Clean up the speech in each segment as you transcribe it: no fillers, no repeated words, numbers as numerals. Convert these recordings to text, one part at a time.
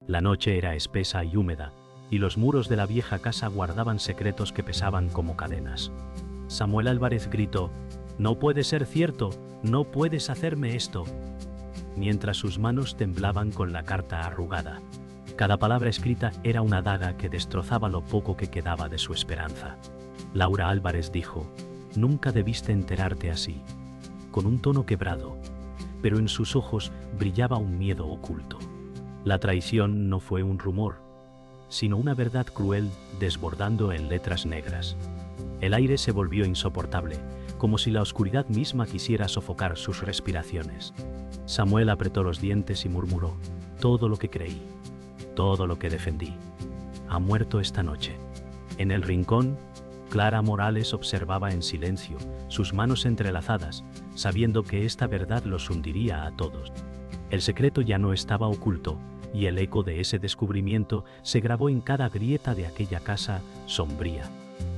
La noche era espesa y húmeda, y los muros de la vieja casa guardaban secretos que pesaban como cadenas. Samuel Álvarez gritó: «No puede ser cierto, no puedes hacerme esto», mientras sus manos temblaban con la carta arrugada. Cada palabra escrita era una daga que destrozaba lo poco que quedaba de su esperanza. Laura Álvarez dijo: «Nunca debiste enterarte así», con un tono quebrado, pero en sus ojos brillaba un miedo oculto. La traición no fue un rumor, sino una verdad cruel desbordando en letras negras. El aire se volvió insoportable, como si la oscuridad misma quisiera sofocar sus respiraciones. Samuel apretó los dientes y murmuró: «Todo lo que creí, todo lo que defendí, ha muerto esta noche». En el rincón, Clara Morales observaba en silencio, sus manos entrelazadas, sabiendo que esta verdad los hundiría a todos. El secreto ya no estaba oculto, y el eco de ese descubrimiento se grabó en cada grieta de aquella casa sombría.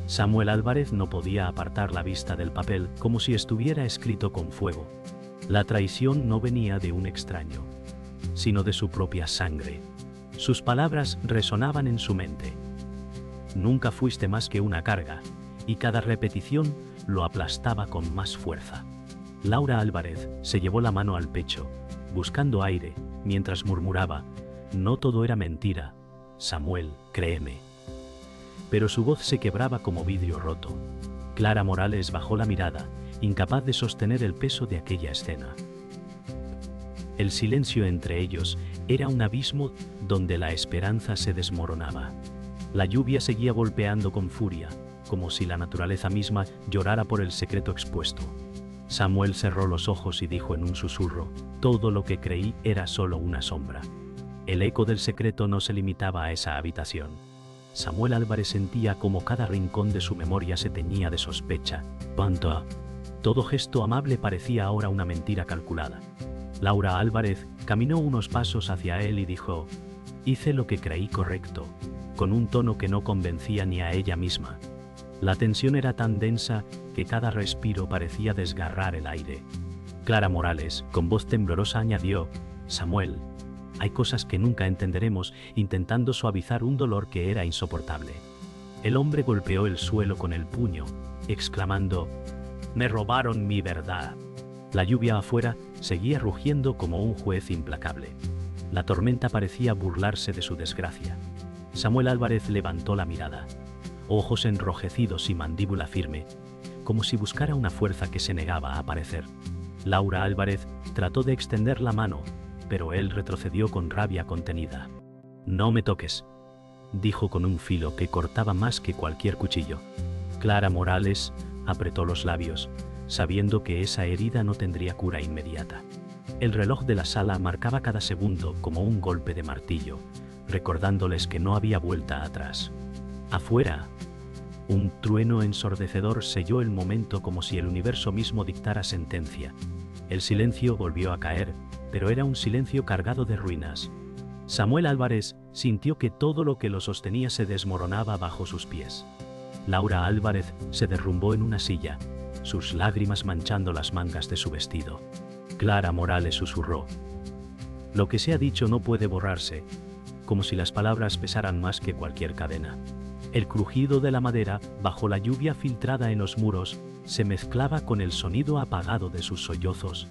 Samuel Álvarez no podía apartar la vista del papel, como si estuviera escrito con fuego. La traición no venía de un extraño, sino de su propia sangre. Sus palabras resonaban en su mente: «Nunca fuiste más que una carga», y cada repetición lo aplastaba con más fuerza. Laura Álvarez se llevó la mano al pecho, buscando aire, mientras murmuraba: «No todo era mentira, Samuel, créeme». Pero su voz se quebraba como vidrio roto. Clara Morales bajó la mirada, incapaz de sostener el peso de aquella escena. El silencio entre ellos era un abismo donde la esperanza se desmoronaba. La lluvia seguía golpeando con furia, como si la naturaleza misma llorara por el secreto expuesto. Samuel cerró los ojos y dijo en un susurro: «Todo lo que creí era solo una sombra». El eco del secreto no se limitaba a esa habitación. Samuel Álvarez sentía como cada rincón de su memoria se teñía de sospecha. Todo gesto amable parecía ahora una mentira calculada. Laura Álvarez caminó unos pasos hacia él y dijo: «Hice lo que creí correcto», con un tono que no convencía ni a ella misma. La tensión era tan densa que cada respiro parecía desgarrar el aire. Clara Morales, con voz temblorosa, añadió: «Samuel, hay cosas que nunca entenderemos», intentando suavizar un dolor que era insoportable. El hombre golpeó el suelo con el puño, exclamando: «Me robaron mi verdad». La lluvia afuera seguía rugiendo como un juez implacable. La tormenta parecía burlarse de su desgracia. Samuel Álvarez levantó la mirada, ojos enrojecidos y mandíbula firme, como si buscara una fuerza que se negaba a aparecer. Laura Álvarez trató de extender la mano, pero él retrocedió con rabia contenida. «No me toques», dijo con un filo que cortaba más que cualquier cuchillo. Clara Morales apretó los labios, sabiendo que esa herida no tendría cura inmediata. El reloj de la sala marcaba cada segundo como un golpe de martillo, recordándoles que no había vuelta atrás. Afuera, un trueno ensordecedor selló el momento como si el universo mismo dictara sentencia. El silencio volvió a caer, pero era un silencio cargado de ruinas. Samuel Álvarez sintió que todo lo que lo sostenía se desmoronaba bajo sus pies. Laura Álvarez se derrumbó en una silla, sus lágrimas manchando las mangas de su vestido. Clara Morales susurró: «Lo que se ha dicho no puede borrarse», como si las palabras pesaran más que cualquier cadena. El crujido de la madera, bajo la lluvia filtrada en los muros, se mezclaba con el sonido apagado de sus sollozos.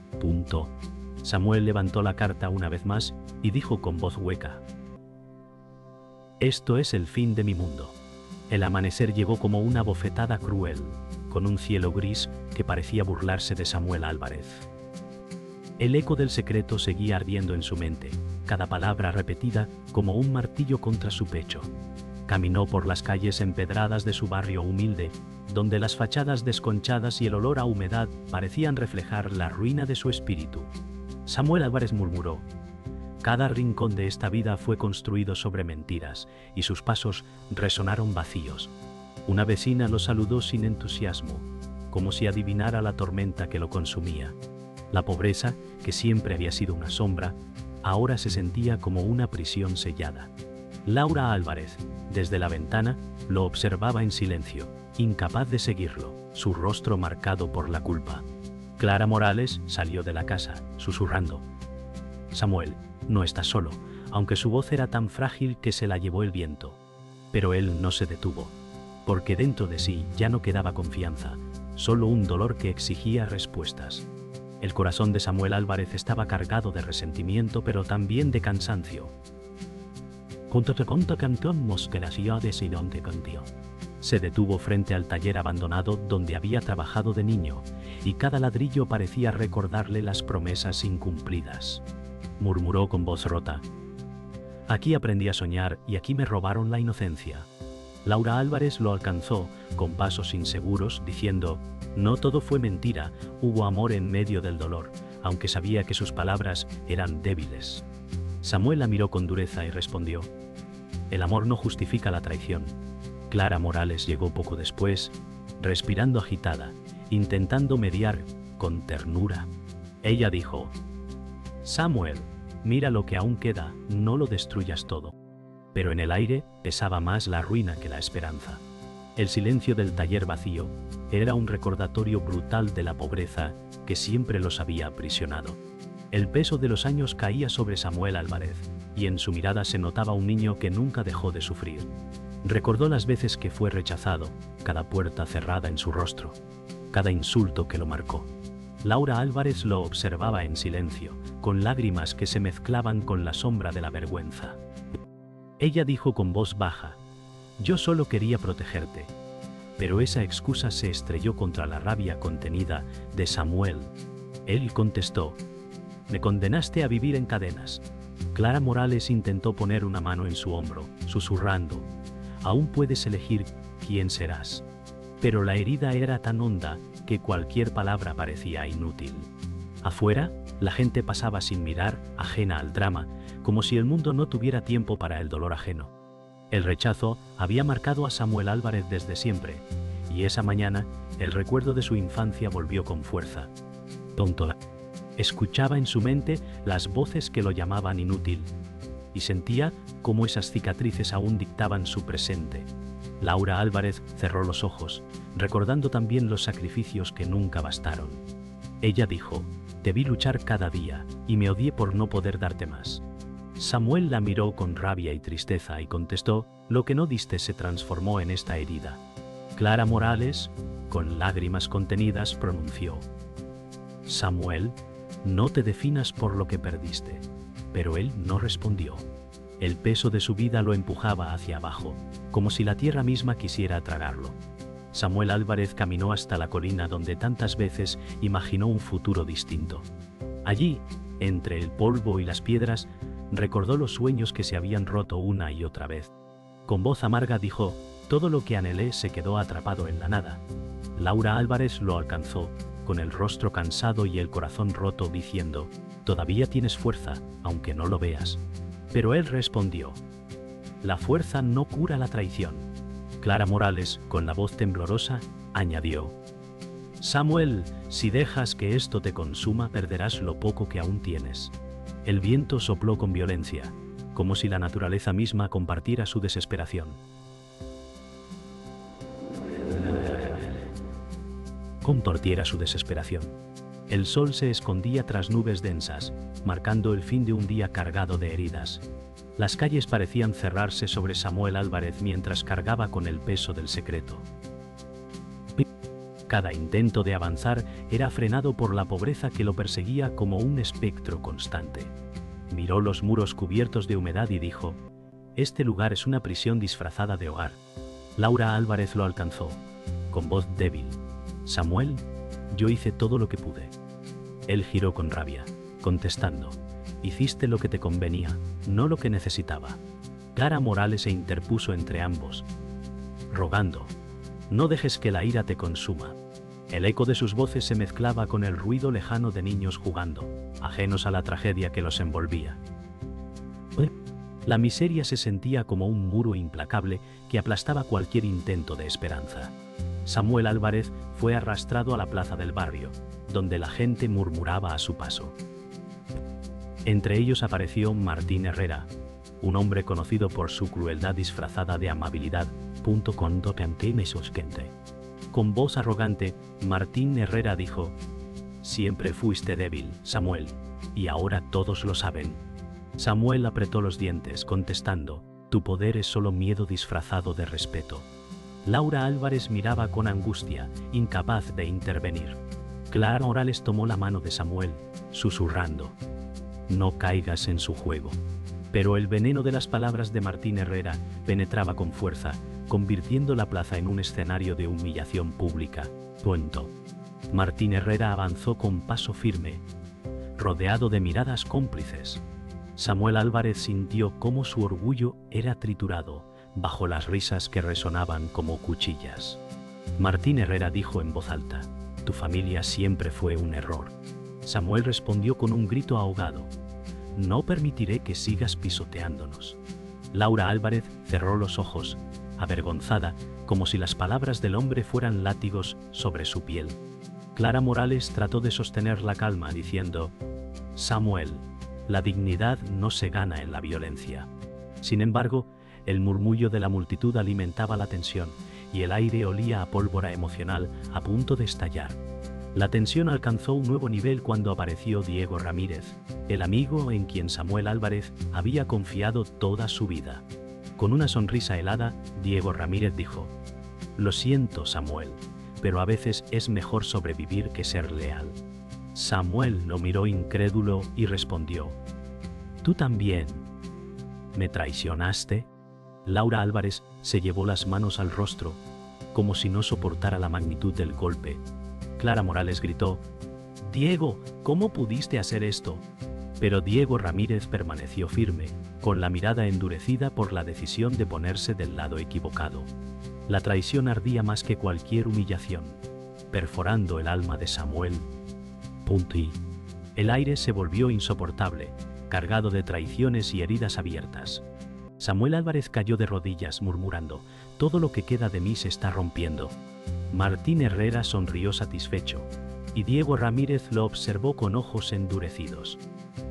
Samuel levantó la carta una vez más y dijo con voz hueca: «Esto es el fin de mi mundo». El amanecer llegó como una bofetada cruel, con un cielo gris que parecía burlarse de Samuel Álvarez. El eco del secreto seguía ardiendo en su mente, cada palabra repetida como un martillo contra su pecho. Caminó por las calles empedradas de su barrio humilde, donde las fachadas desconchadas y el olor a humedad parecían reflejar la ruina de su espíritu. Samuel Álvarez murmuró: «Cada rincón de esta vida fue construido sobre mentiras, y sus pasos resonaron vacíos». Una vecina lo saludó sin entusiasmo, como si adivinara la tormenta que lo consumía. La pobreza, que siempre había sido una sombra, ahora se sentía como una prisión sellada. Laura Álvarez, desde la ventana, lo observaba en silencio, incapaz de seguirlo, su rostro marcado por la culpa. Clara Morales salió de la casa, susurrando: «Samuel, no estás solo, aunque su voz era tan frágil que se la llevó el viento. Pero él no se detuvo, porque dentro de sí ya no quedaba confianza, solo un dolor que exigía respuestas. El corazón de Samuel Álvarez estaba cargado de resentimiento, pero también de cansancio. Se detuvo frente al taller abandonado donde había trabajado de niño, y cada ladrillo parecía recordarle las promesas incumplidas. Murmuró con voz rota. Aquí aprendí a soñar y aquí me robaron la inocencia. Laura Álvarez lo alcanzó, con pasos inseguros, diciendo: no todo fue mentira, hubo amor en medio del dolor, aunque sabía que sus palabras eran débiles. Samuel la miró con dureza y respondió: el amor no justifica la traición. Clara Morales llegó poco después, respirando agitada, intentando mediar con ternura. Ella dijo: Samuel, mira lo que aún queda, no lo destruyas todo. Pero en el aire pesaba más la ruina que la esperanza. El silencio del taller vacío era un recordatorio brutal de la pobreza que siempre los había aprisionado. El peso de los años caía sobre Samuel Álvarez, y en su mirada se notaba un niño que nunca dejó de sufrir. Recordó las veces que fue rechazado, cada puerta cerrada en su rostro, cada insulto que lo marcó. Laura Álvarez lo observaba en silencio, con lágrimas que se mezclaban con la sombra de la vergüenza. Ella dijo con voz baja: yo solo quería protegerte. Pero esa excusa se estrelló contra la rabia contenida de Samuel. Él contestó: me condenaste a vivir en cadenas. Clara Morales intentó poner una mano en su hombro, susurrando: aún puedes elegir quién serás. Pero la herida era tan honda que cualquier palabra parecía inútil. Afuera, la gente pasaba sin mirar, ajena al drama, como si el mundo no tuviera tiempo para el dolor ajeno. El rechazo había marcado a Samuel Álvarez desde siempre, y esa mañana, el recuerdo de su infancia volvió con fuerza. Tonto. Escuchaba en su mente las voces que lo llamaban inútil, y sentía cómo esas cicatrices aún dictaban su presente. Laura Álvarez cerró los ojos, recordando también los sacrificios que nunca bastaron. Ella dijo: te vi luchar cada día, y me odié por no poder darte más. Samuel la miró con rabia y tristeza y contestó: lo que no diste se transformó en esta herida. Clara Morales, con lágrimas contenidas, pronunció: Samuel, no te definas por lo que perdiste. Pero él no respondió. El peso de su vida lo empujaba hacia abajo, como si la tierra misma quisiera tragarlo. Samuel Álvarez caminó hasta la colina donde tantas veces imaginó un futuro distinto. Allí, entre el polvo y las piedras, recordó los sueños que se habían roto una y otra vez. Con voz amarga dijo: todo lo que anhelé se quedó atrapado en la nada. Laura Álvarez lo alcanzó, con el rostro cansado y el corazón roto, diciendo: todavía tienes fuerza, aunque no lo veas. Pero él respondió: la fuerza no cura la traición. Clara Morales, con la voz temblorosa, añadió: Samuel, si dejas que esto te consuma, perderás lo poco que aún tienes. El viento sopló con violencia, como si la naturaleza misma compartiera su desesperación. Compartiera su desesperación. El sol se escondía tras nubes densas, marcando el fin de un día cargado de heridas. Las calles parecían cerrarse sobre Samuel Álvarez mientras cargaba con el peso del secreto. Cada intento de avanzar era frenado por la pobreza que lo perseguía como un espectro constante. Miró los muros cubiertos de humedad y dijo: este lugar es una prisión disfrazada de hogar. Laura Álvarez lo alcanzó, con voz débil: Samuel, yo hice todo lo que pude. Él giró con rabia, contestando: hiciste lo que te convenía, no lo que necesitaba. Clara Morales se interpuso entre ambos, rogando: no dejes que la ira te consuma. El eco de sus voces se mezclaba con el ruido lejano de niños jugando, ajenos a la tragedia que los envolvía. La miseria se sentía como un muro implacable que aplastaba cualquier intento de esperanza. Samuel Álvarez fue arrastrado a la plaza del barrio, donde la gente murmuraba a su paso. Entre ellos apareció Martín Herrera, un hombre conocido por su crueldad disfrazada de amabilidad. Con voz arrogante, Martín Herrera dijo: siempre fuiste débil, Samuel, y ahora todos lo saben. Samuel apretó los dientes, contestando: tu poder es solo miedo disfrazado de respeto. Laura Álvarez miraba con angustia, incapaz de intervenir. Clara Morales tomó la mano de Samuel, susurrando: no caigas en su juego. Pero el veneno de las palabras de Martín Herrera penetraba con fuerza, convirtiendo la plaza en un escenario de humillación pública. Punto. Martín Herrera avanzó con paso firme, rodeado de miradas cómplices. Samuel Álvarez sintió cómo su orgullo era triturado bajo las risas que resonaban como cuchillas. Martín Herrera dijo en voz alta: tu familia siempre fue un error. Samuel respondió con un grito ahogado: no permitiré que sigas pisoteándonos. Laura Álvarez cerró los ojos, avergonzada, como si las palabras del hombre fueran látigos sobre su piel. Clara Morales trató de sostener la calma diciendo: Samuel, la dignidad no se gana en la violencia. Sin embargo, el murmullo de la multitud alimentaba la tensión y el aire olía a pólvora emocional a punto de estallar. La tensión alcanzó un nuevo nivel cuando apareció Diego Ramírez, el amigo en quien Samuel Álvarez había confiado toda su vida. Con una sonrisa helada, Diego Ramírez dijo: lo siento, Samuel, pero a veces es mejor sobrevivir que ser leal. Samuel lo miró incrédulo y respondió: ¿tú también me traicionaste? Laura Álvarez se llevó las manos al rostro, como si no soportara la magnitud del golpe. Clara Morales gritó: Diego, ¿cómo pudiste hacer esto? Pero Diego Ramírez permaneció firme, con la mirada endurecida por la decisión de ponerse del lado equivocado. La traición ardía más que cualquier humillación, perforando el alma de Samuel. Y el aire se volvió insoportable, cargado de traiciones y heridas abiertas. Samuel Álvarez cayó de rodillas murmurando: todo lo que queda de mí se está rompiendo. Martín Herrera sonrió satisfecho, y Diego Ramírez lo observó con ojos endurecidos.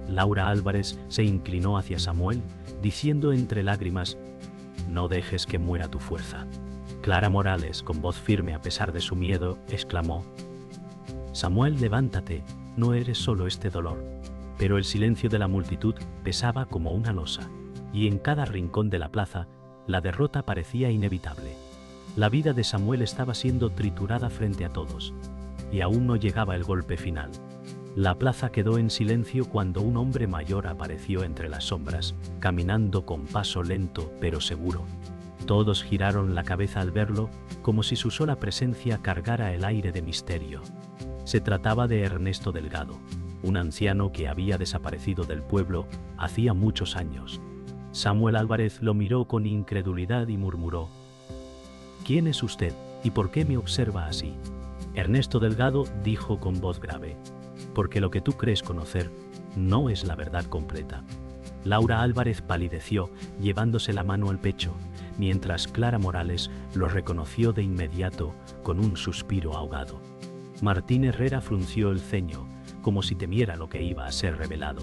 Laura Álvarez se inclinó hacia Samuel, diciendo entre lágrimas: no dejes que muera tu fuerza. Clara Morales, con voz firme a pesar de su miedo, exclamó: Samuel, levántate, no eres solo este dolor. Pero el silencio de la multitud pesaba como una losa, y en cada rincón de la plaza, la derrota parecía inevitable. La vida de Samuel estaba siendo triturada frente a todos, y aún no llegaba el golpe final. La plaza quedó en silencio cuando un hombre mayor apareció entre las sombras, caminando con paso lento pero seguro. Todos giraron la cabeza al verlo, como si su sola presencia cargara el aire de misterio. Se trataba de Ernesto Delgado, un anciano que había desaparecido del pueblo hacía muchos años. Samuel Álvarez lo miró con incredulidad y murmuró: ¿quién es usted y por qué me observa así? Ernesto Delgado dijo con voz grave: porque lo que tú crees conocer no es la verdad completa. Laura Álvarez palideció, llevándose la mano al pecho, mientras Clara Morales lo reconoció de inmediato con un suspiro ahogado. Martín Herrera frunció el ceño, como si temiera lo que iba a ser revelado.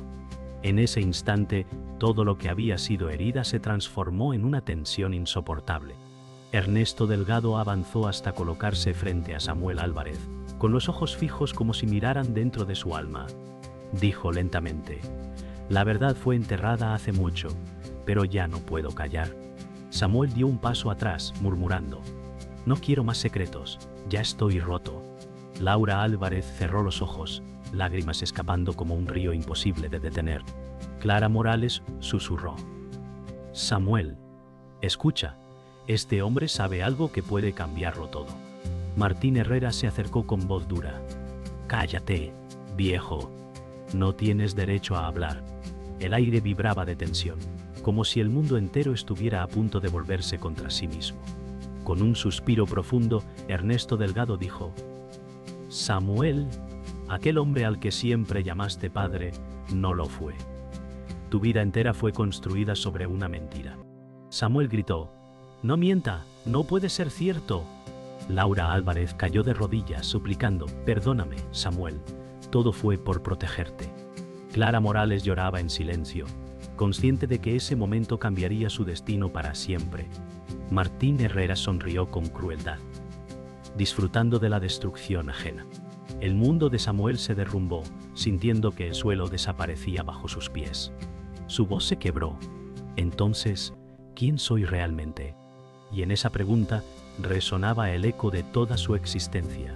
En ese instante, todo lo que había sido herida se transformó en una tensión insoportable. Ernesto Delgado avanzó hasta colocarse frente a Samuel Álvarez, con los ojos fijos como si miraran dentro de su alma. Dijo lentamente: la verdad fue enterrada hace mucho, pero ya no puedo callar. Samuel dio un paso atrás, murmurando: no quiero más secretos, ya estoy roto. Laura Álvarez cerró los ojos, lágrimas escapando como un río imposible de detener. Clara Morales susurró: Samuel, escucha, este hombre sabe algo que puede cambiarlo todo. Martín Herrera se acercó con voz dura: cállate, viejo, no tienes derecho a hablar. El aire vibraba de tensión, como si el mundo entero estuviera a punto de volverse contra sí mismo. Con un suspiro profundo, Ernesto Delgado dijo: Samuel, aquel hombre al que siempre llamaste padre, no lo fue. Tu vida entera fue construida sobre una mentira. Samuel gritó: no mienta, no puede ser cierto. Laura Álvarez cayó de rodillas suplicando: perdóname, Samuel, todo fue por protegerte. Clara Morales lloraba en silencio, consciente de que ese momento cambiaría su destino para siempre. Martín Herrera sonrió con crueldad, disfrutando de la destrucción ajena. El mundo de Samuel se derrumbó, sintiendo que el suelo desaparecía bajo sus pies. Su voz se quebró. Entonces, ¿quién soy realmente? Y en esa pregunta resonaba el eco de toda su existencia.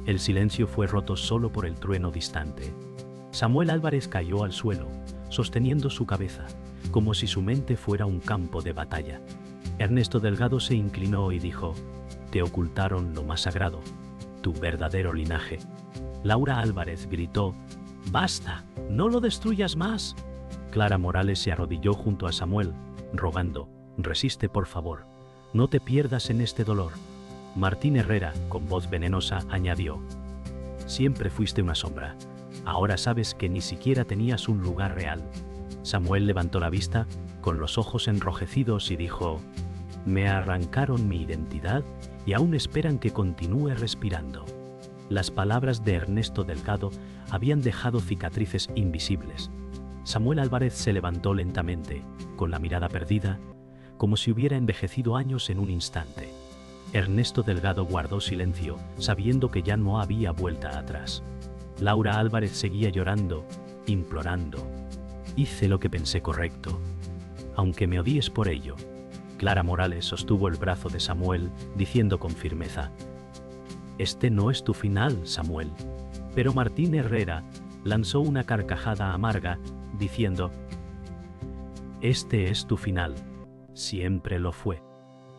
El silencio fue roto solo por el trueno distante. Samuel Álvarez cayó al suelo, sosteniendo su cabeza, como si su mente fuera un campo de batalla. Ernesto Delgado se inclinó y dijo: «Te ocultaron lo más sagrado, tu verdadero linaje». Laura Álvarez gritó: «¡Basta! ¡No lo destruyas más!». Clara Morales se arrodilló junto a Samuel, rogando: «Resiste, por favor. No te pierdas en este dolor». Martín Herrera, con voz venenosa, añadió: «Siempre fuiste una sombra. Ahora sabes que ni siquiera tenías un lugar real». Samuel levantó la vista, con los ojos enrojecidos, y dijo: «Me arrancaron mi identidad y aún esperan que continúe respirando». Las palabras de Ernesto Delgado habían dejado cicatrices invisibles. Samuel Álvarez se levantó lentamente, con la mirada perdida, como si hubiera envejecido años en un instante. Ernesto Delgado guardó silencio, sabiendo que ya no había vuelta atrás. Laura Álvarez seguía llorando, implorando: «Hice lo que pensé correcto, aunque me odies por ello». Clara Morales sostuvo el brazo de Samuel, diciendo con firmeza: «Este no es tu final, Samuel». Pero Martín Herrera lanzó una carcajada amarga, diciendo: «Este es tu final. Siempre lo fue».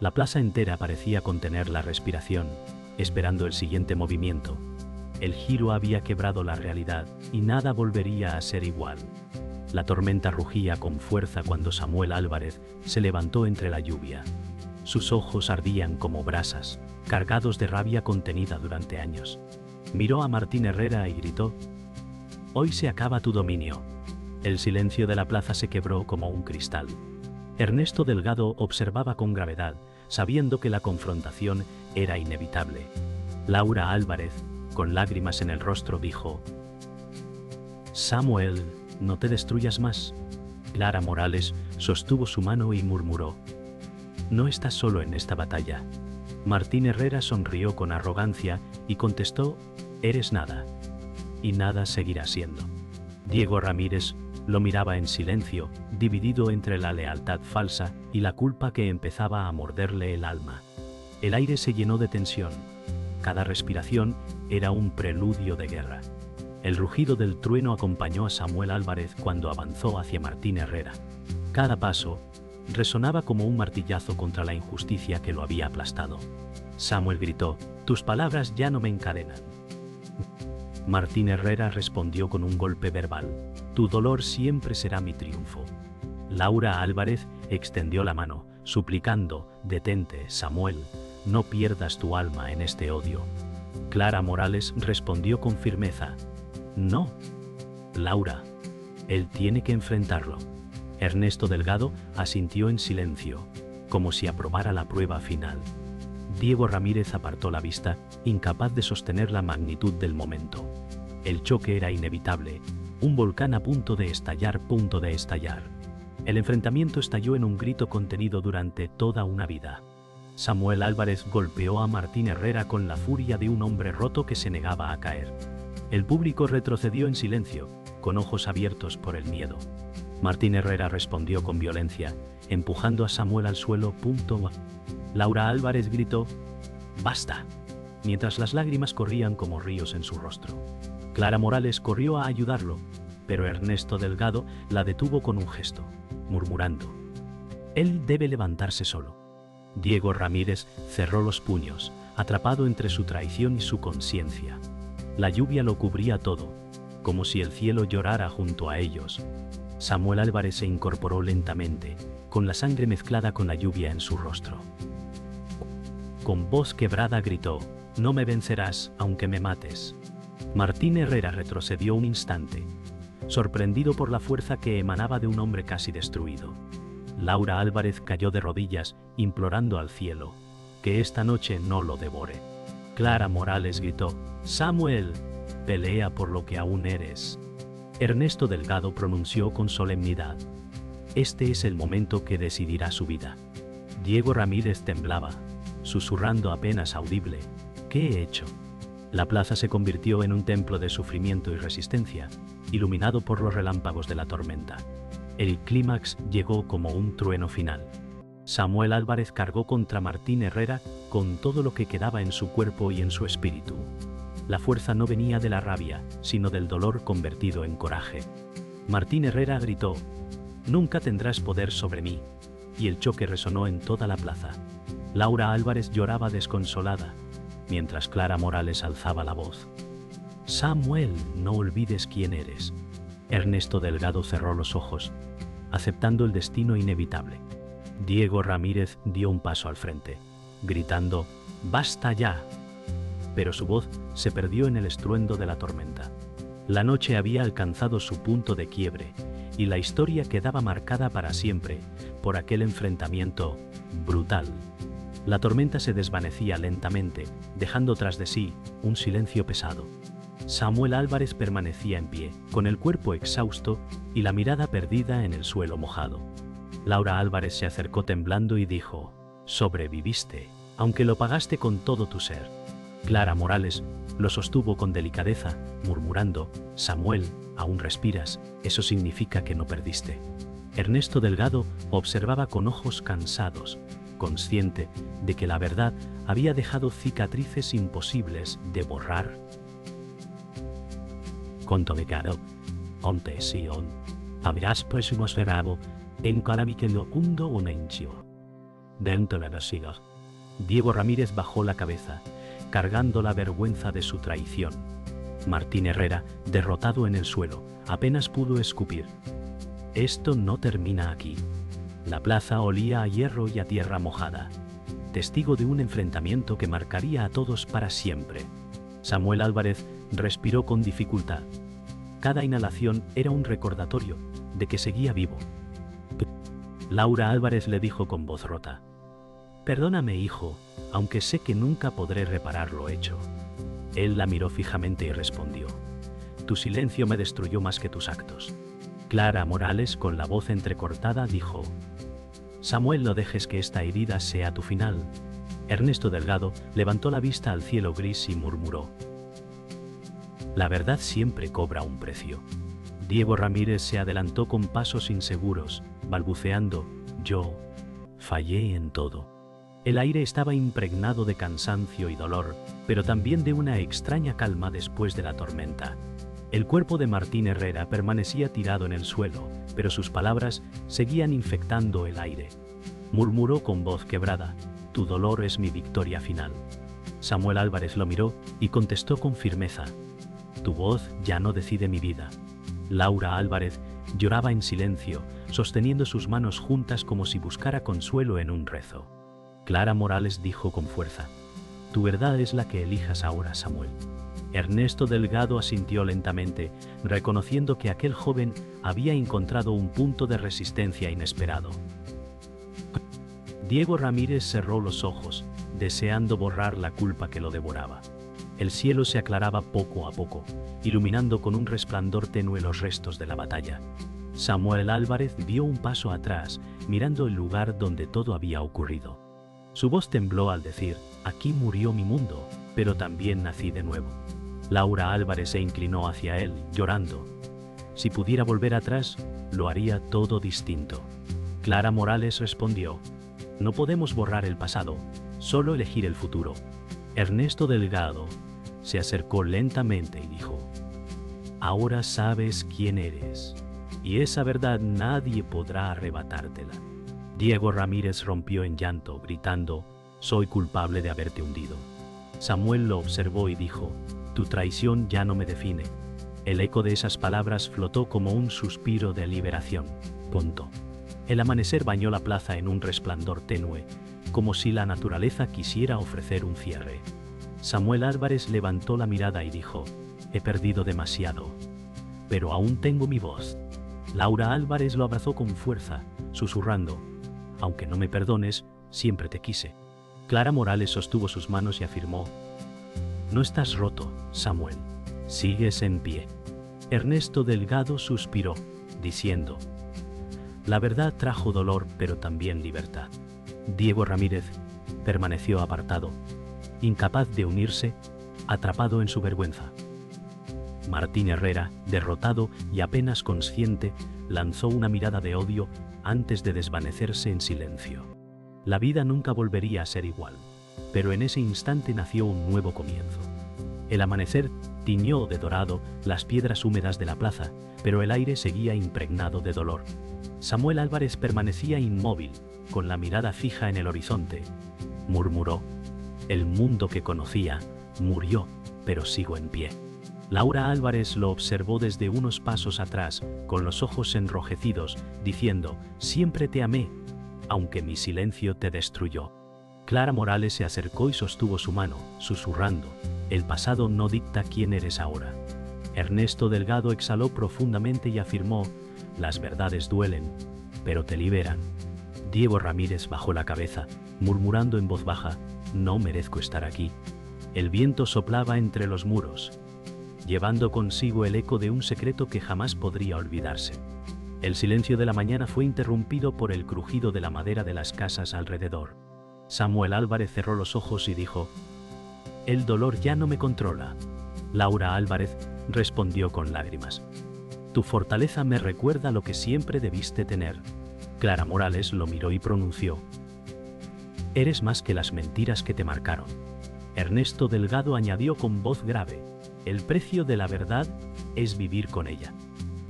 La plaza entera parecía contener la respiración, esperando el siguiente movimiento. El giro había quebrado la realidad y nada volvería a ser igual. La tormenta rugía con fuerza cuando Samuel Álvarez se levantó entre la lluvia. Sus ojos ardían como brasas, cargados de rabia contenida durante años. Miró a Martín Herrera y gritó: «Hoy se acaba tu dominio». El silencio de la plaza se quebró como un cristal. Ernesto Delgado observaba con gravedad, sabiendo que la confrontación era inevitable. Laura Álvarez, con lágrimas en el rostro, dijo: «Samuel, no te destruyas más». Clara Morales sostuvo su mano y murmuró: «No estás solo en esta batalla». Martín Herrera sonrió con arrogancia y contestó: «Eres nada, y nada seguirá siendo». Diego Ramírez lo miraba en silencio, dividido entre la lealtad falsa y la culpa que empezaba a morderle el alma. El aire se llenó de tensión. Cada respiración era un preludio de guerra. El rugido del trueno acompañó a Samuel Álvarez cuando avanzó hacia Martín Herrera. Cada paso resonaba como un martillazo contra la injusticia que lo había aplastado. Samuel gritó: «Tus palabras ya no me encadenan». Martín Herrera respondió con un golpe verbal: «Tu dolor siempre será mi triunfo». Laura Álvarez extendió la mano, suplicando: «Detente, Samuel, no pierdas tu alma en este odio». Clara Morales respondió con firmeza: «No, Laura, él tiene que enfrentarlo». Ernesto Delgado asintió en silencio, como si aprobara la prueba final. Diego Ramírez apartó la vista, incapaz de sostener la magnitud del momento. El choque era inevitable, un volcán a punto de estallar, El enfrentamiento estalló en un grito contenido durante toda una vida. Samuel Álvarez golpeó a Martín Herrera con la furia de un hombre roto que se negaba a caer. El público retrocedió en silencio, con ojos abiertos por el miedo. Martín Herrera respondió con violencia, empujando a Samuel al suelo. Laura Álvarez gritó: «¡Basta!», mientras las lágrimas corrían como ríos en su rostro. Clara Morales corrió a ayudarlo, pero Ernesto Delgado la detuvo con un gesto, murmurando: «Él debe levantarse solo». Diego Ramírez cerró los puños, atrapado entre su traición y su conciencia. La lluvia lo cubría todo, como si el cielo llorara junto a ellos. Samuel Álvarez se incorporó lentamente, con la sangre mezclada con la lluvia en su rostro. Con voz quebrada gritó: «No me vencerás, aunque me mates». Martín Herrera retrocedió un instante, sorprendido por la fuerza que emanaba de un hombre casi destruido. Laura Álvarez cayó de rodillas, implorando al cielo que esta noche no lo devore. Clara Morales gritó: «Samuel, pelea por lo que aún eres». Ernesto Delgado pronunció con solemnidad: «Este es el momento que decidirá su vida». Diego Ramírez temblaba, susurrando apenas audible: «¿Qué he hecho?». La plaza se convirtió en un templo de sufrimiento y resistencia, iluminado por los relámpagos de la tormenta. El clímax llegó como un trueno final. Samuel Álvarez cargó contra Martín Herrera con todo lo que quedaba en su cuerpo y en su espíritu. La fuerza no venía de la rabia, sino del dolor convertido en coraje. Martín Herrera gritó: «Nunca tendrás poder sobre mí», y el choque resonó en toda la plaza. Laura Álvarez lloraba desconsolada, mientras Clara Morales alzaba la voz: «Samuel, no olvides quién eres». Ernesto Delgado cerró los ojos, aceptando el destino inevitable. Diego Ramírez dio un paso al frente, gritando: «¡Basta ya!», pero su voz se perdió en el estruendo de la tormenta. La noche había alcanzado su punto de quiebre, y la historia quedaba marcada para siempre por aquel enfrentamiento brutal. La tormenta se desvanecía lentamente, dejando tras de sí un silencio pesado. Samuel Álvarez permanecía en pie, con el cuerpo exhausto y la mirada perdida en el suelo mojado. Laura Álvarez se acercó temblando y dijo: «Sobreviviste, aunque lo pagaste con todo tu ser». Clara Morales lo sostuvo con delicadeza, murmurando: «Samuel, aún respiras, eso significa que no perdiste». Ernesto Delgado observaba con ojos cansados, consciente de que la verdad había dejado cicatrices imposibles de borrar. Contomecado, onte sion, habrás próximo esperado, en Carabiquelo hundo un enchio. Dentro de los siglos. Diego Ramírez bajó la cabeza, cargando la vergüenza de su traición. Martín Herrera, derrotado en el suelo, apenas pudo escupir: «Esto no termina aquí». La plaza olía a hierro y a tierra mojada, testigo de un enfrentamiento que marcaría a todos para siempre. Samuel Álvarez respiró con dificultad. Cada inhalación era un recordatorio de que seguía vivo. Laura Álvarez le dijo con voz rota: «Perdóname, hijo, aunque sé que nunca podré reparar lo hecho». Él la miró fijamente y respondió: «Tu silencio me destruyó más que tus actos». Clara Morales, con la voz entrecortada, dijo: «Samuel, no dejes que esta herida sea tu final». Ernesto Delgado levantó la vista al cielo gris y murmuró: «La verdad siempre cobra un precio». Diego Ramírez se adelantó con pasos inseguros, balbuceando: «Yo fallé en todo». El aire estaba impregnado de cansancio y dolor, pero también de una extraña calma después de la tormenta. El cuerpo de Martín Herrera permanecía tirado en el suelo, pero sus palabras seguían infectando el aire. Murmuró con voz quebrada: «Tu dolor es mi victoria final». Samuel Álvarez lo miró y contestó con firmeza: «Tu voz ya no decide mi vida». Laura Álvarez lloraba en silencio, sosteniendo sus manos juntas como si buscara consuelo en un rezo. Clara Morales dijo con fuerza: «Tu verdad es la que elijas ahora, Samuel». Ernesto Delgado asintió lentamente, reconociendo que aquel joven había encontrado un punto de resistencia inesperado. Diego Ramírez cerró los ojos, deseando borrar la culpa que lo devoraba. El cielo se aclaraba poco a poco, iluminando con un resplandor tenue los restos de la batalla. Samuel Álvarez dio un paso atrás, mirando el lugar donde todo había ocurrido. Su voz tembló al decir: «Aquí murió mi mundo, pero también nací de nuevo». Laura Álvarez se inclinó hacia él, llorando: «Si pudiera volver atrás, lo haría todo distinto». Clara Morales respondió: «No podemos borrar el pasado, solo elegir el futuro». Ernesto Delgado se acercó lentamente y dijo: «Ahora sabes quién eres, y esa verdad nadie podrá arrebatártela». Diego Ramírez rompió en llanto, gritando: «Soy culpable de haberte hundido». Samuel lo observó y dijo: «Tu traición ya no me define». El eco de esas palabras flotó como un suspiro de liberación. Punto. El amanecer bañó la plaza en un resplandor tenue, como si la naturaleza quisiera ofrecer un cierre. Samuel Álvarez levantó la mirada y dijo: «He perdido demasiado, pero aún tengo mi voz». Laura Álvarez lo abrazó con fuerza, susurrando: «Aunque no me perdones, siempre te quise». Clara Morales sostuvo sus manos y afirmó: «No estás roto, Samuel, sigues en pie». Ernesto Delgado suspiró, diciendo: «La verdad trajo dolor, pero también libertad». Diego Ramírez permaneció apartado, incapaz de unirse, atrapado en su vergüenza. Martín Herrera, derrotado y apenas consciente, lanzó una mirada de odio antes de desvanecerse en silencio. La vida nunca volvería a ser igual, pero en ese instante nació un nuevo comienzo. El amanecer tiñó de dorado las piedras húmedas de la plaza, pero el aire seguía impregnado de dolor. Samuel Álvarez permanecía inmóvil, con la mirada fija en el horizonte. Murmuró: «El mundo que conocía murió, pero sigo en pie». Laura Álvarez lo observó desde unos pasos atrás, con los ojos enrojecidos, diciendo: «Siempre te amé, aunque mi silencio te destruyó». Clara Morales se acercó y sostuvo su mano, susurrando: «El pasado no dicta quién eres ahora». Ernesto Delgado exhaló profundamente y afirmó: «Las verdades duelen, pero te liberan». Diego Ramírez bajó la cabeza, murmurando en voz baja: «No merezco estar aquí». El viento soplaba entre los muros, llevando consigo el eco de un secreto que jamás podría olvidarse. El silencio de la mañana fue interrumpido por el crujido de la madera de las casas alrededor. Samuel Álvarez cerró los ojos y dijo: «El dolor ya no me controla». Laura Álvarez respondió con lágrimas: «Tu fortaleza me recuerda lo que siempre debiste tener». Clara Morales lo miró y pronunció: «Eres más que las mentiras que te marcaron». Ernesto Delgado añadió con voz grave: «El precio de la verdad es vivir con ella».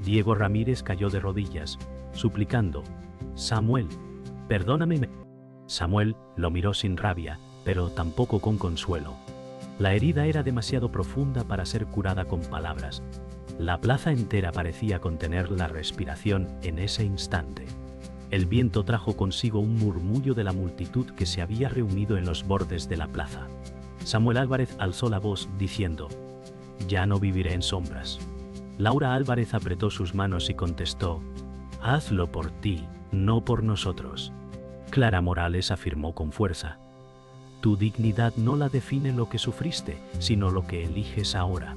Diego Ramírez cayó de rodillas, suplicando: «Samuel, perdóname». Samuel lo miró sin rabia, pero tampoco con consuelo. La herida era demasiado profunda para ser curada con palabras. La plaza entera parecía contener la respiración en ese instante. El viento trajo consigo un murmullo de la multitud que se había reunido en los bordes de la plaza. Samuel Álvarez alzó la voz diciendo: «Ya no viviré en sombras». Laura Álvarez apretó sus manos y contestó: «Hazlo por ti, no por nosotros». Clara Morales afirmó con fuerza: «Tu dignidad no la define lo que sufriste, sino lo que eliges ahora».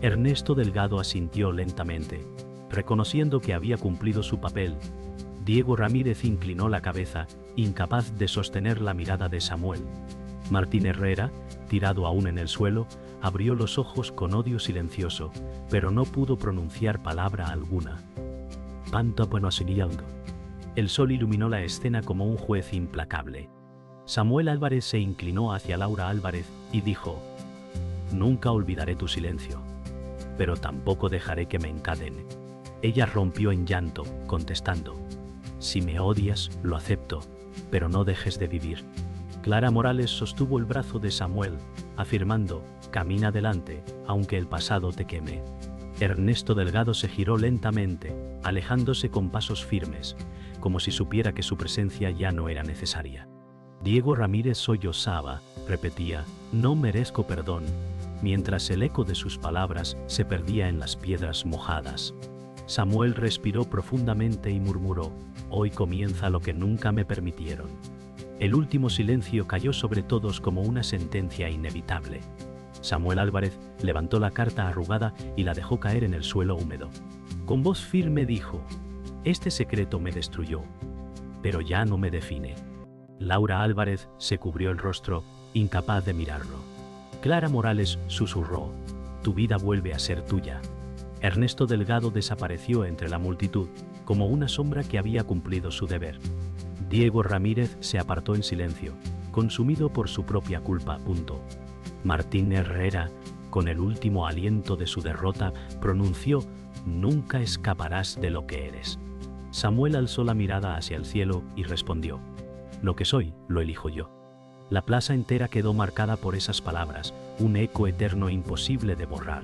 Ernesto Delgado asintió lentamente, reconociendo que había cumplido su papel. Diego Ramírez inclinó la cabeza, incapaz de sostener la mirada de Samuel. Martín Herrera, tirado aún en el suelo, abrió los ojos con odio silencioso, pero no pudo pronunciar palabra alguna. «Panta bueno siguiendo». El sol iluminó la escena como un juez implacable. Samuel Álvarez se inclinó hacia Laura Álvarez y dijo: «Nunca olvidaré tu silencio, pero tampoco dejaré que me encadene». Ella rompió en llanto, contestando: «Si me odias, lo acepto, pero no dejes de vivir». Clara Morales sostuvo el brazo de Samuel, afirmando: «Camina adelante, aunque el pasado te queme». Ernesto Delgado se giró lentamente, alejándose con pasos firmes, como si supiera que su presencia ya no era necesaria. Diego Ramírez sollozaba, repetía: «No merezco perdón», mientras el eco de sus palabras se perdía en las piedras mojadas. Samuel respiró profundamente y murmuró: «Hoy comienza lo que nunca me permitieron». El último silencio cayó sobre todos como una sentencia inevitable. Samuel Álvarez levantó la carta arrugada y la dejó caer en el suelo húmedo. Con voz firme dijo: «Este secreto me destruyó, pero ya no me define». Laura Álvarez se cubrió el rostro, incapaz de mirarlo. Clara Morales susurró: «Tu vida vuelve a ser tuya». Ernesto Delgado desapareció entre la multitud, como una sombra que había cumplido su deber. Diego Ramírez se apartó en silencio, consumido por su propia culpa. Martín Herrera, con el último aliento de su derrota, pronunció: «Nunca escaparás de lo que eres». Samuel alzó la mirada hacia el cielo y respondió: «Lo que soy, lo elijo yo». La plaza entera quedó marcada por esas palabras, un eco eterno imposible de borrar.